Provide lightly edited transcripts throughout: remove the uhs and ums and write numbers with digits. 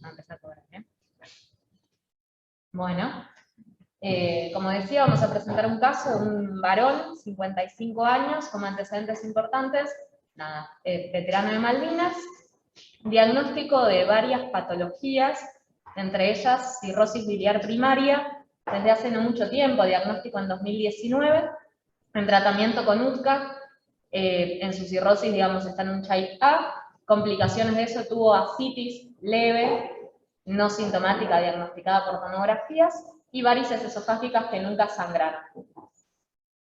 a empezar por ahí. Bueno, como decía, vamos a presentar un caso de un varón, 55 años, con antecedentes importantes, veterano de Malvinas, diagnóstico de varias patologías, entre ellas cirrosis biliar primaria, desde hace no mucho tiempo, diagnóstico en 2019, en tratamiento con UTCA, en su cirrosis, digamos, está en un Child A, complicaciones de eso tuvo ascitis leve, no sintomática, diagnosticada por tomografías, y varices esofágicas que nunca sangraron.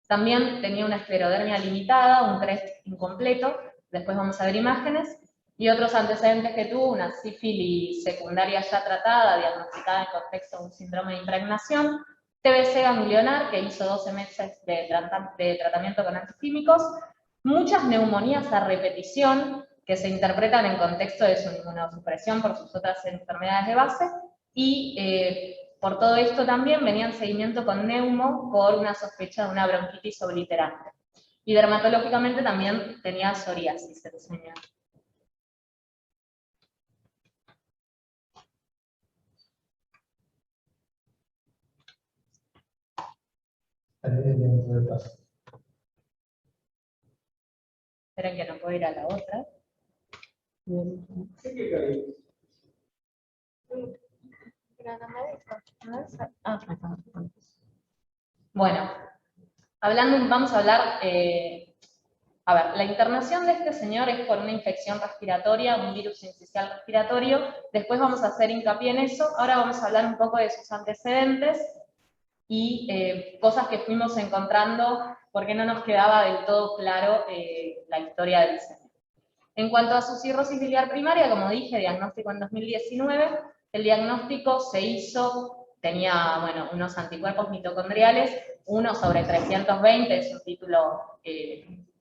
También tenía una esclerodermia limitada, un CREST incompleto, después vamos a ver imágenes, y otros antecedentes que tuvo, una sífilis secundaria ya tratada, diagnosticada en contexto de un síndrome de impregnación, TBC ganglionar, que hizo 12 meses de tratamiento con antiquímicos, muchas neumonías a repetición, que se interpretan en contexto de su inmunosupresión por sus otras enfermedades de base, y por todo esto también venía en seguimiento con neumo por una sospecha de una bronquitis obliterante. Y dermatológicamente también tenía psoriasis, el señor. Esperen que no puedo ir a la otra. Bueno, vamos a hablar, a ver, la internación de este señor es por una infección respiratoria, un virus sincicial respiratorio, después vamos a hacer hincapié en eso, ahora vamos a hablar un poco de sus antecedentes y cosas que fuimos encontrando porque no nos quedaba del todo claro la historia del señor. En cuanto a su cirrosis biliar primaria, como dije, diagnóstico en 2019, el diagnóstico se hizo, tenía, bueno, unos anticuerpos mitocondriales, 1 sobre 320, es un título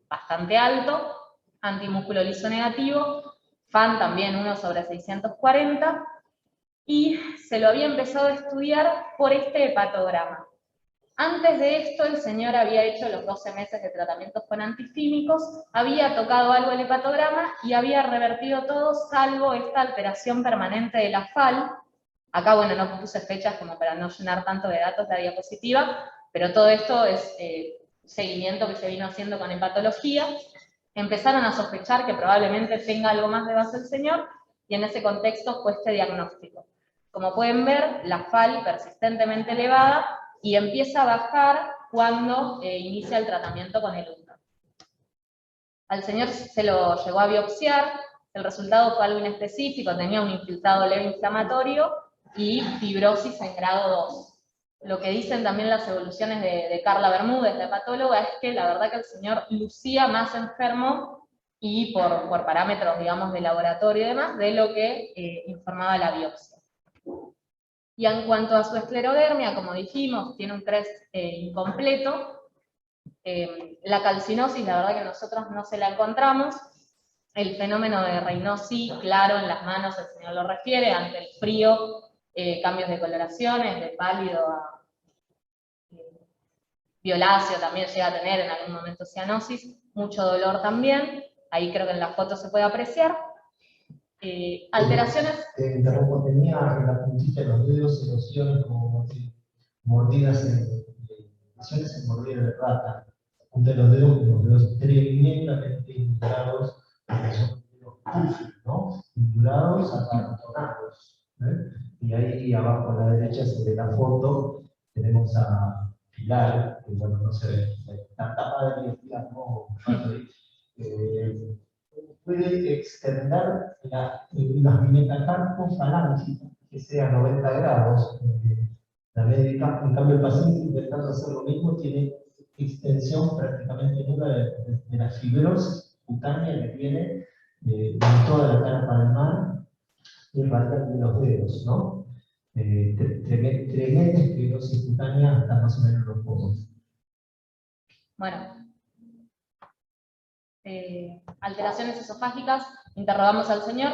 bastante alto, antimúsculo liso negativo, FAN también 1 sobre 640, y se lo había empezado a estudiar por este hepatograma. Antes de esto, el señor había hecho los 12 meses de tratamientos con antifímicos, había tocado algo el hepatograma y había revertido todo, salvo esta alteración permanente de la FAL. Acá, bueno, no puse fechas como para no llenar tanto de datos la diapositiva, pero todo esto es seguimiento que se vino haciendo con hepatología. Empezaron a sospechar que probablemente tenga algo más de base el señor, y en ese contexto fue este diagnóstico. Como pueden ver, la FAL persistentemente elevada, y empieza a bajar cuando inicia el tratamiento con el UTCA. Al señor se lo llegó a biopsiar, el resultado fue algo inespecífico, tenía un infiltrado leve inflamatorio y fibrosis en grado 2. Lo que dicen también las evoluciones de Carla Bermúdez, la hepatóloga, es que la verdad que el señor lucía más enfermo y por parámetros, digamos, de laboratorio y demás, de lo que informaba la biopsia. Y en cuanto a su esclerodermia, como dijimos, tiene un CREST incompleto. La calcinosis, la verdad que nosotros no se la encontramos. El fenómeno de Raynaud, claro, en las manos el señor lo refiere, ante el frío, cambios de coloraciones, de pálido a violáceo también llega a tener en algún momento cianosis, mucho dolor también, ahí creo que en la foto se puede apreciar. Alteraciones. Interrumpo, tenía en la puntita de los dedos erosiones como mordidas lesiones en mordida de rata. La punta de los dedos tremendamente indurados, porque son dedos puffy, ¿no? Indurados, acartonados. Y ahí abajo a la derecha se ve la foto, tenemos a Pilar, que bueno, no se ve, está tapada de Pilar, no, puede extender las metacarpos falángicos, que sea 90 grados. La médica, en cambio el paciente intentando hacer lo mismo tiene extensión prácticamente nula de la fibrosis cutánea que tiene en toda la cara palmar y radial de los dedos, ¿no? Tremenda esclerosis cutánea hasta más o menos los ojos. Bueno. Alteraciones esofágicas, interrogamos al señor,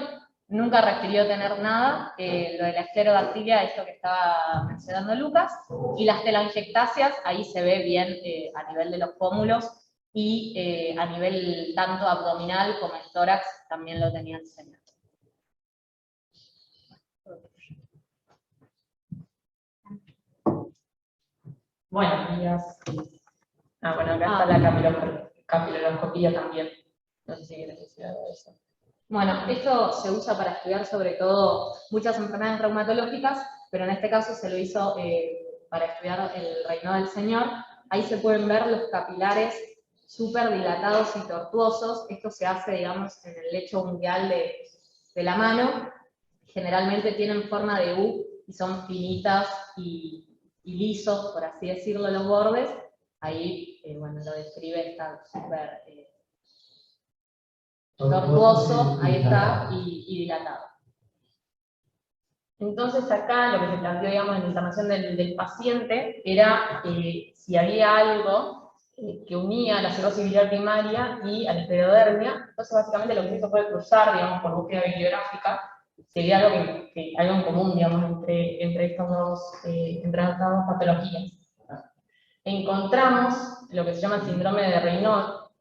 nunca refirió tener nada, lo de la esclerodactilia es lo que estaba mencionando Lucas, y las telangiectasias, ahí se ve bien a nivel de los pómulos, y a nivel tanto abdominal como en tórax también lo tenía el señor. Bueno, bueno, acá está la capiloroscopía también. No sé si quieres decir algo de eso. Bueno, esto se usa para estudiar sobre todo muchas enfermedades reumatológicas, pero en este caso se lo hizo para estudiar el reinado del Señor. Ahí se pueden ver los capilares súper dilatados y tortuosos. Esto se hace, digamos, en el lecho ungueal de la mano. Generalmente tienen forma de U y son finitas y lisos, por así decirlo, los bordes. Ahí, bueno, lo describe, está súper tortuoso, ahí está, y dilatado. Entonces acá lo que se planteó, digamos, en la internación del paciente era si había algo que unía la cirrosis biliar primaria y a la esclerodermia. Entonces básicamente lo que se hizo fue cruzar, digamos, por búsqueda bibliográfica, sería algo algo en común, digamos, entre estas dos patologías. Encontramos lo que se llama el síndrome de Reynolds,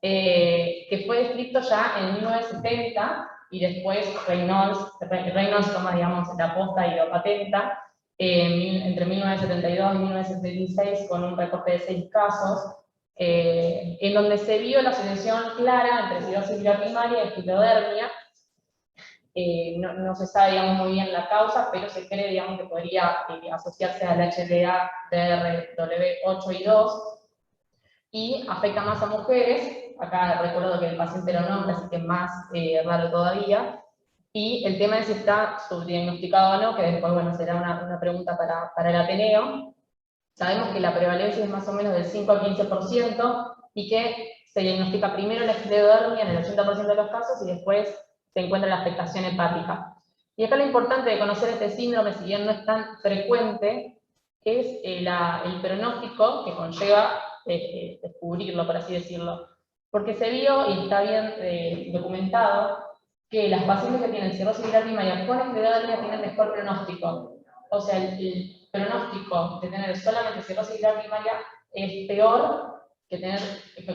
que fue descrito ya en 1970, y después Reynolds toma, digamos, la posta y lo patenta entre 1972 y 1976 con un reporte de 6 casos, en donde se vio la asociación clara entre cirrosis biliar primaria y esclerodermia. No se sabe, digamos, muy bien la causa, pero se cree, digamos, que podría asociarse al HLA DRW8 y 2, y afecta más a mujeres. Acá recuerdo que el paciente era un hombre, así que más raro todavía. Y el tema es si está subdiagnosticado o no, que después, bueno, será una pregunta para el Ateneo. Sabemos que la prevalencia es más o menos del 5 al 15%, y que se diagnostica primero la esclerodermia en el 80% de los casos, y después se encuentra la afectación hepática. Y acá lo importante de conocer este síndrome, si bien no es tan frecuente, es el pronóstico que conlleva descubrirlo, por así decirlo. Porque se vio, y está bien documentado, que las pacientes que tienen cirrosis biliar primaria con esclerodermia tienen mejor pronóstico. O sea, el pronóstico de tener solamente cirrosis biliar primaria es peor que tener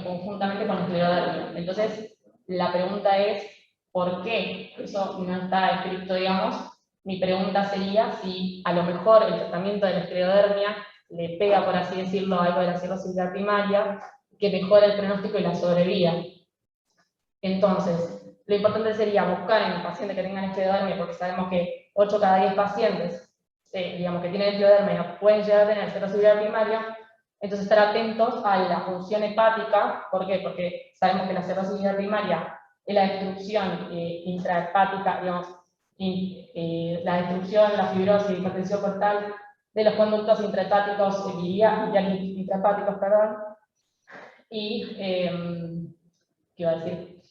conjuntamente con esclerodermia. Entonces, la pregunta es, ¿por qué? Eso no está escrito, digamos. Mi pregunta sería si a lo mejor el tratamiento de la esclerodermia le pega, por así decirlo, algo de la cirrosis biliar primaria, que mejora el pronóstico y la sobrevida. Entonces, lo importante sería buscar en pacientes que tengan esclerodermia, porque sabemos que 8 cada 10 pacientes, digamos, que tienen esclerodermia pueden llegar a tener cirrosis biliar primaria. Entonces, estar atentos a la función hepática. ¿Por qué? Porque sabemos que la cirrosis biliar primaria es la destrucción intrahepática, digamos, la destrucción, la fibrosis, hipertensión portal de los conductos intrahepáticos, intrahepáticos, perdón, y, ¿qué iba a decir?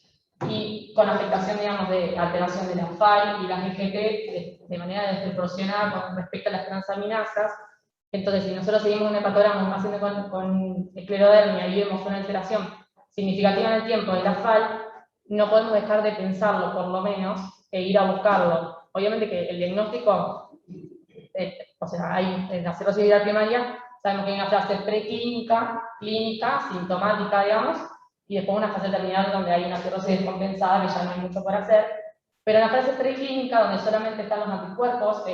Y con afectación, digamos, de alteración de la FAI y las GGT de manera desproporcionada con respecto a las transaminasas. Entonces, si nosotros seguimos un hepatograma, un paciente con esclerodermia, y vemos una alteración significativa en el tiempo de la FAI, no podemos dejar de pensarlo, por lo menos, e ir a buscarlo. Obviamente que el diagnóstico, o sea, hay en la cirrosis biliar primaria, sabemos que hay una fase preclínica, clínica, sintomática, digamos, y después una fase terminal donde hay una cirrosis descompensada, que ya no hay mucho por hacer. Pero en la fase preclínica, donde solamente están los anticuerpos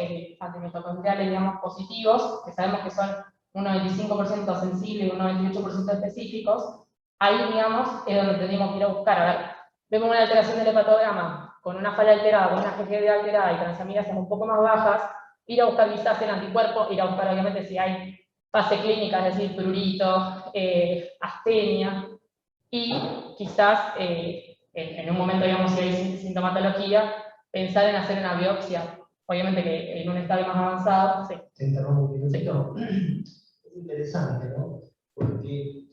antimitocondriales, digamos, positivos, que sabemos que son un 95% sensibles y un 98% específicos, ahí, digamos, es donde tenemos que ir a buscar. A ver, vemos una alteración del hepatograma con una falla alterada, con una GGD alterada y transaminasas un poco más bajas, ir a buscar quizás el anticuerpo, ir a buscar obviamente si hay fase clínica, es decir, prurito, astenia, y quizás en un momento, digamos, si hay sintomatología, pensar en hacer una biopsia. Obviamente que en un estadio más avanzado, sí. Se interrumpe un minutito. Es interesante, ¿no? Porque,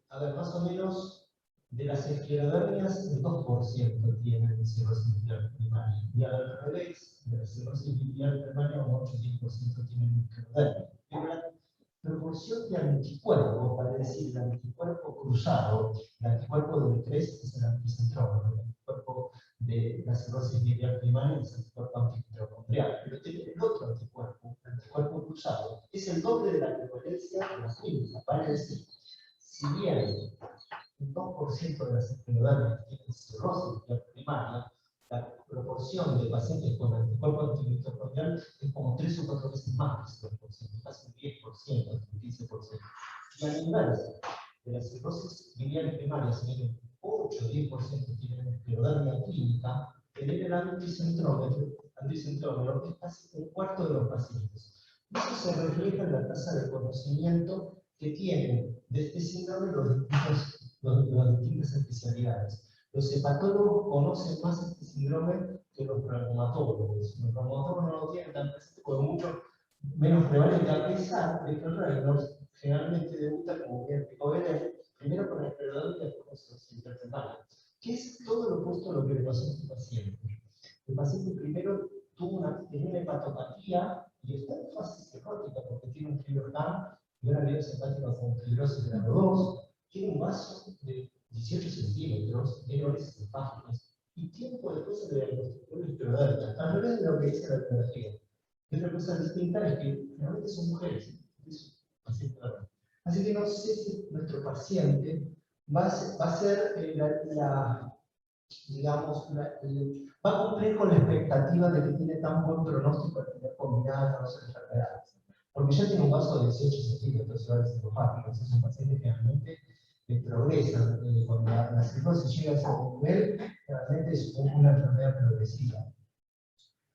a ver, más o menos de las esclerodermias, el 2% tienen cirrosis biliar primaria. Y al revés, de la cirrosis biliar primaria, un 8-10% tienen esclerodermia. Pero la proporción de anticuerpo, para decir el anticuerpo cruzado, el anticuerpo del 3 es el anticentrógeno, el anticuerpo de la cirrosis biliar primaria es el anticuerpo antimitocondrial. Pero el otro anticuerpo, el anticuerpo cruzado, es el doble de la prevalencia de la clínica. Para decir, si bien el 2% de las esclerodermias tienen cirrosis biliar primaria, la proporción de pacientes con anticuerpos antimicrobial es como 3 o 4 veces más que esa proporción, casi un 10%, un 15%. Y a la inversa, de la cirrosis biliar primaria, si bien 8 o 10% tienen esclerodermia clínica, el anticentrómero es casi un cuarto de los pacientes. Eso se refleja en la tasa de conocimiento que tienen de este síndrome las distintas especialidades. Los hepatólogos conocen más este síndrome que los reumatólogos. Los reumatólogos no lo tienen tan presente porque es mucho menos prevalente, a pesar de que el Reynolds generalmente debuta, como bien explicó Belén, primero con el esclerodermia y después con cirrosis intertemporal. ¿Qué es todo lo opuesto a lo que le pasó a este paciente? El paciente primero tenía una hepatopatía y está en fase cirrótica porque tiene un FibroCam y una virus hepática con fibrosis grado 2, tiene un vaso de 18 centímetros, tiene varias hepáticas y tiempo después se le diagnosticó la esclerodermia, al revés de lo que dice la bibliografía. Y otra cosa distinta es que realmente son mujeres. Así que no sé si nuestro paciente va a ser digamos, va a cumplir con la expectativa de que tiene tan buen pronóstico al tener combinadas las dos enfermedades. Porque ya tiene un vaso de 18 centímetros, es un paciente que realmente progresa. Cuando la cirrosis llega a ese nivel, realmente es una enfermedad progresiva.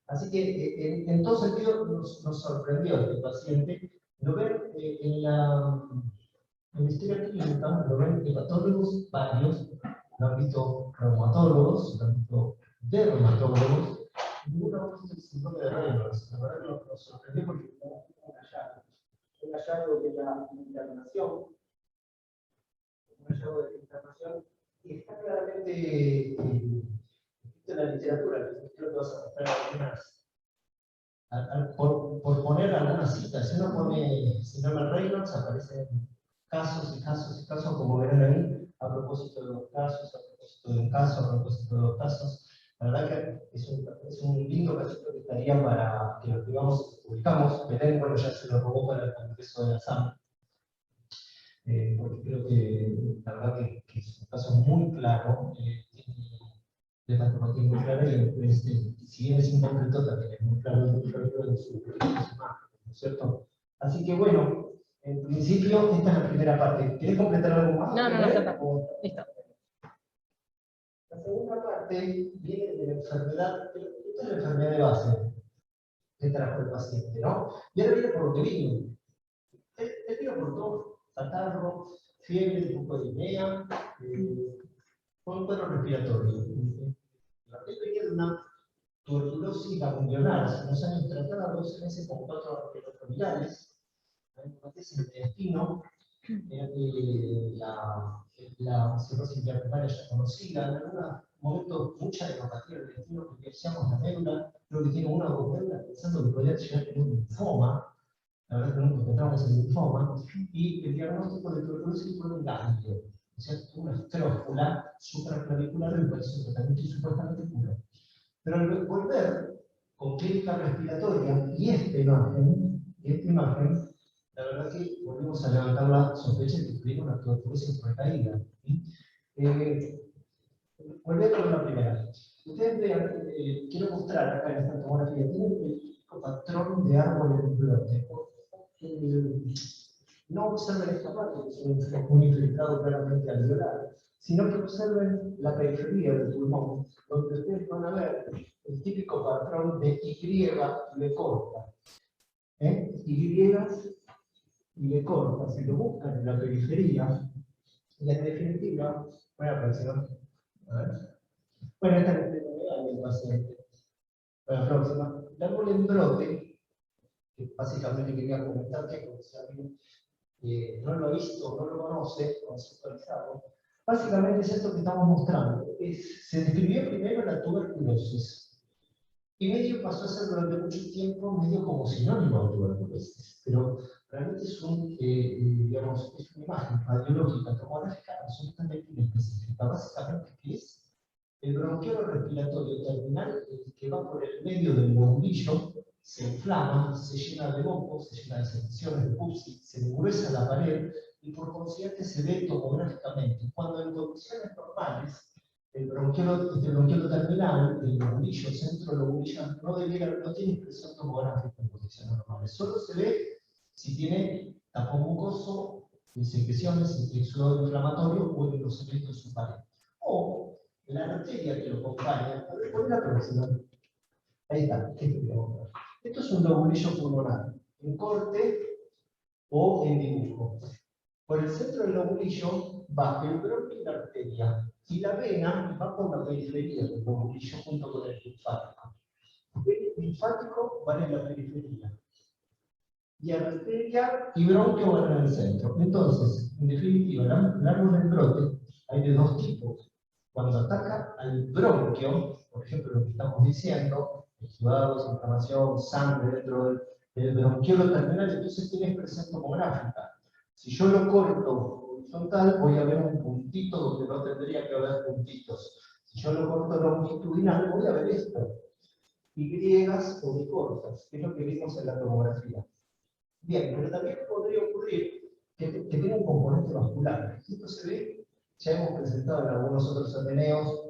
Así que, en todo sentido, nos sorprendió este paciente. Lo ven en la historia clínica, lo ven hepatólogos varios, lo han visto reumatólogos, lo han visto dermatólogos, y ninguno ha visto el síndrome de Reynolds. La verdad que nos sorprendió porque hubo un hallazgo de la internación, y está claramente en la literatura, que creo que vas a mostrar algunas, por poner algunas citas. Si uno pone síndrome de Reynolds, aparecen casos y casos y casos, como verán ahí, a propósito de los casos, a propósito de un caso, a propósito de dos casos. La verdad que es un lindo casito que estaría para que lo publicamos. Belén, bueno, ya se lo robó para el Congreso de la SAM, porque creo que la verdad que es un caso muy claro, de patología muy clara, y si bien es incompleto, también es muy claro en su imagen, ¿no es cierto? Así que bueno, en principio, esta es la primera parte. ¿Querés completar algo más? No, ya está. Listo. La segunda parte viene de la enfermedad, esta es la enfermedad de base que trajo el paciente, ¿no? Y ahora viene por lo que vino. Él vino por todo, catarro, fiebre, un poco de disnea, con un cuadro respiratorio. Él venía de una tuberculosis ganglionar, hace unos años tratada, 12 meses con 4 retrovirales, en el intestino, la cirrosis primaria ya conocida, en algún momento mucha neuropatía del intestino, porque decíamos la médula, creo que tiene una o dos médulas, pensando que podría llegar a tener un linfoma. La verdad que nunca encontramos el linfoma, y el diagnóstico de tuberculosis fue un ganglio, o sea, una estrófula supraclavicular del cual es un tratamiento supuestamente cura. Pero al volver con clínica respiratoria y esta imagen, la verdad que volvimos a levantar la sospecha de que tuvieron una tuberculosis recaída. Volviendo con la primera. Ustedes vean, quiero mostrar acá en esta tomografía, tienen el típico patrón de árbol en brote. No observen esta parte, que es un infiltrado claramente alveolar, sino que observen la periferia del pulmón, donde ustedes van a ver el típico patrón de Y le corta. Y le corta, si lo buscan en la periferia, y en definitiva, bueno, esta es la novedad del paciente. Para la próxima, el árbol en brote, que básicamente quería comentar que, como si alguien no lo ha visto, no lo conoce, conceptualizado, básicamente es esto que estamos mostrando. Se describió primero la tuberculosis, y medio pasó a ser durante mucho tiempo medio como sinónimo de tuberculosis, pero realmente es digamos, es una imagen radiológica, tomográfica absolutamente inespecífica. Básicamente, ¿qué es? El bronquiolo respiratorio terminal, que va por el medio del bombillo, se inflama, se llena de mocos, se llena de secciones de pus, se engruesa la pared, y por consiguiente se ve tomográficamente. Cuando en condiciones normales, este bronquiolo terminal, el lobulillo, centro lobulillar, no tiene expresión tomográfica en condiciones normales. Solo se ve si tiene tapón mucoso, secreciones, exudado inflamatorio o en los efectos suparios. O la arteria que lo acompaña, a ver, pon la próxima. Ahí está, esto es un lobulillo pulmonar, en corte o en dibujo. Por el centro del lobulillo va el bronquio y la arteria, y la vena va por la periferia del lobulillo junto con el linfático. El linfático va en la periferia, y arteria y bronquio van en el centro. Entonces, en definitiva, el árbol del brote hay de dos tipos. Cuando ataca al bronquio, por ejemplo, lo que estamos diciendo, exudados, inflamación, sangre dentro del bronquiolo terminal, entonces tiene expresión tomográfica. Si yo lo corto horizontal, voy a ver un puntito donde no tendría que haber puntitos. Si yo lo corto longitudinal, voy a ver esto. Y o bicortas, que es lo que vimos en la tomografía. Bien, pero también podría ocurrir que tiene un componente vascular. Esto se ve, ya hemos presentado en algunos otros ateneos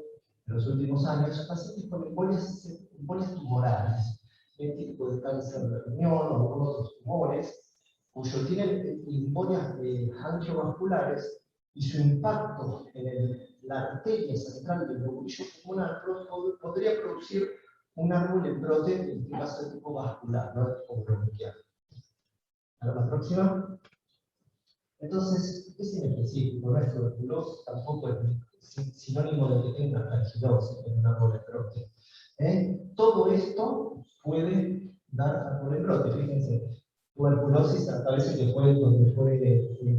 en los últimos años, pacientes con embolias tumorales, tipo de cáncer de riñón o algunos otros tumores, cuyos tienen embolias angiovasculares y su impacto en la arteria central del lobulillo pulmonar podría producir un árbol de brote, en este caso de tipo vascular, no de tipo bronquial. A la próxima. Entonces, es inespecífico, no es tuberculosis, tampoco es sinónimo de que tenga una argilosis en un árbol de brote. Todo esto puede dar árbol de brote. Fíjense, tuberculosis a veces que fue donde fue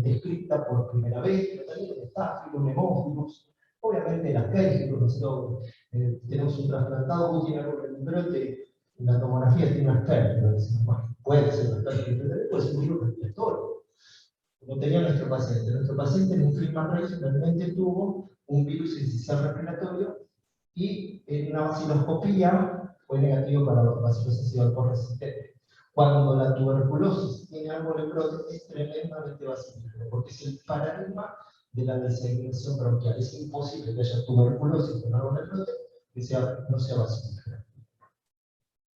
descrita por primera vez, pero también metáfilos, hemófilos, obviamente las queijicos, nosotros tenemos un trasplantado, tiene árbol de brote, en la tomografía tiene unas pérdidas, puede ser una pérdida, puede ser un virus respiratorio. Como tenía nuestro paciente en un film realmente tuvo un virus incisional respiratorio y en una vaciloscopía fue negativo para vacilosis por resistente. Cuando la tuberculosis tiene árbol de brote es tremendamente vacilífero, porque es el paradigma de la diseminación bronquial. Es imposible que haya tuberculosis con árbol de brote que no sea vacilífero.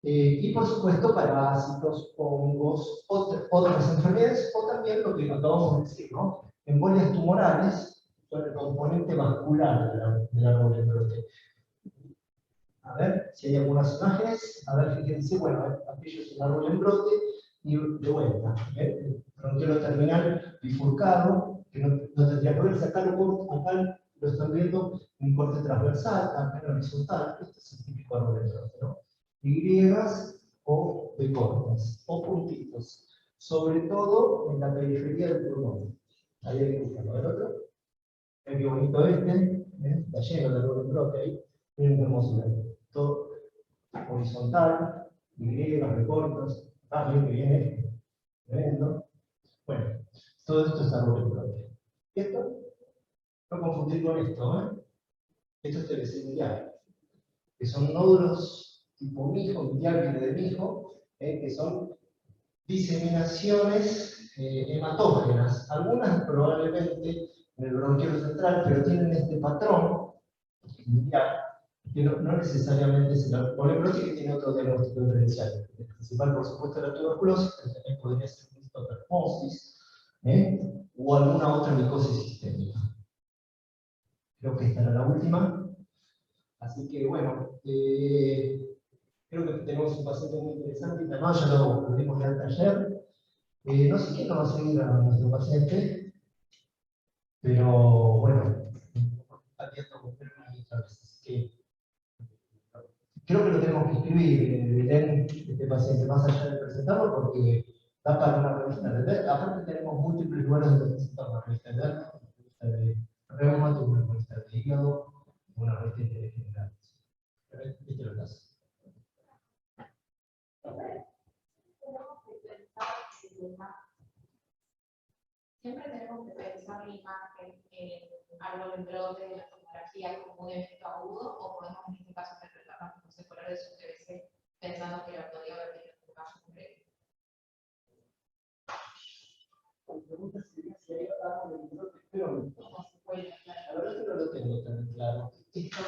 Y por supuesto parásitos, hongos, otras enfermedades, o también lo que acabamos de decir, ¿no? Embolias tumorales son el componente vascular del árbol de brote. A ver si hay algunas imágenes. A ver, fíjense, bueno, aquello es un árbol en brote, y de vuelta, el bronquiolo terminal bifurcado, que no tendría que verse. Acá lo están viendo un corte transversal, acá en horizontal. Este es el típico árbol de brote, ¿no? Y o de cortas, o puntitos, sobre todo en la periferia del pulmón. Ahí hay que buscarlo. A ver otro. Qué bonito este, está lleno de árbol de brote ahí. Miren qué hermosura. Todo horizontal, Y, recortes, miren que viene tremendo. Bueno, todo esto es árbol de brote. ¿Y esto? No confundir con esto, Esto es telesemidial, que son nódulos tipo mijo, diáquile de mijo, que son diseminaciones hematógenas. Algunas probablemente en el bronquiolo central, pero tienen este patrón que no necesariamente es el árbol de brote, que tiene otro diagnóstico diferencial. El principal, por supuesto, es la tuberculosis, pero también podría ser histotermosis, o alguna otra micosis sistémica. Creo que esta era la última. Así que, bueno, creo que tenemos un paciente muy interesante, y además ya lo dimos de alta ayer. No sé quién nos va a seguir a nuestro paciente, pero bueno, abierto con una y otra vez. Así que creo que lo tenemos que escribir, Belén, este paciente, más allá de presentarlo, porque da para una revista. Aparte tenemos múltiples lugares donde presentar una revista interna, una revista de reumato, una revista de hígado, una revista de general. Este lo hace. Siempre tenemos que pensar la imagen en árbol de brote de la tomografía como un efecto agudo, o podemos en este caso interpretarla como secuela de su TBC, pensando que la podría haber tenido un caso concreto. La pregunta sería si hay árbol de brote, pero no. Como secuela, claro. La verdad que no lo tengo tan claro. Esto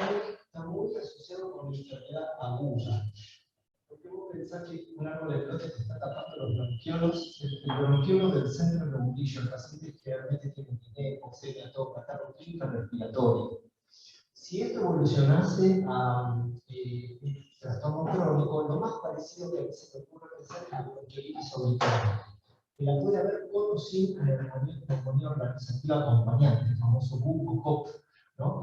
pensar que un árbol de brote te está tapando los bronquiolos, el bronquiolo del centro de bulbillo. El paciente generalmente tiene apnea, hipoxemia, todo catarro clínica respiratoria. Si esto evolucionase a un trastorno crónico, lo más parecido que se me ocurre pensar es la bronquiolitis obliterante, que la puede haber con o sin neumonía organizativa acompañante, el famoso buco-COP, ¿no?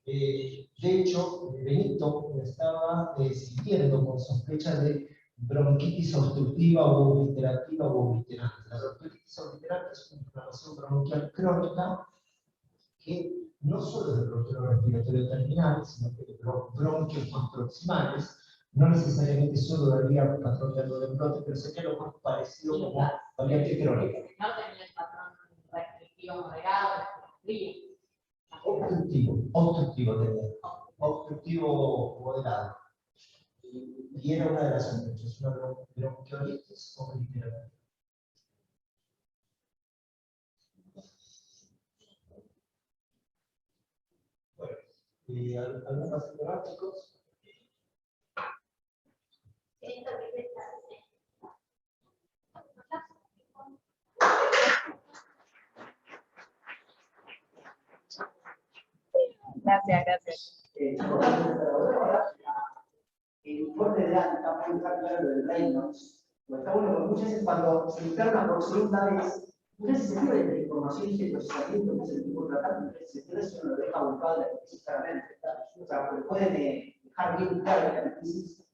De hecho, Benito estaba siguiendo con sospecha de bronquitis obstructiva o obliterativa o obliterante. La bronquitis obliterante es una inflamación bronquial crónica que no solo es del bronquiolo respiratorio terminal, sino que de bronquios más proximales, no necesariamente solo de vía patrón de brote, pero sería lo más parecido como variante crónica. El señor tenía el patrón restrictivo moderado, frío. Obstructivo tenía. Obstructivo moderado. Y era una de las sospechas, una bronquiolitis obliterante. Bueno, ¿algún paciente más, chicos? Gracias, gracias. El informe de ANTA está muy claro del Reynolds. Está bueno, porque muchas veces cuando se interna por segunda vez, muchas veces se pierde la información y el procesamiento que es el tipo de tratamiento, se pierde si uno lo deja buscado específicamente. O sea, porque pueden dejar bien claro el análisis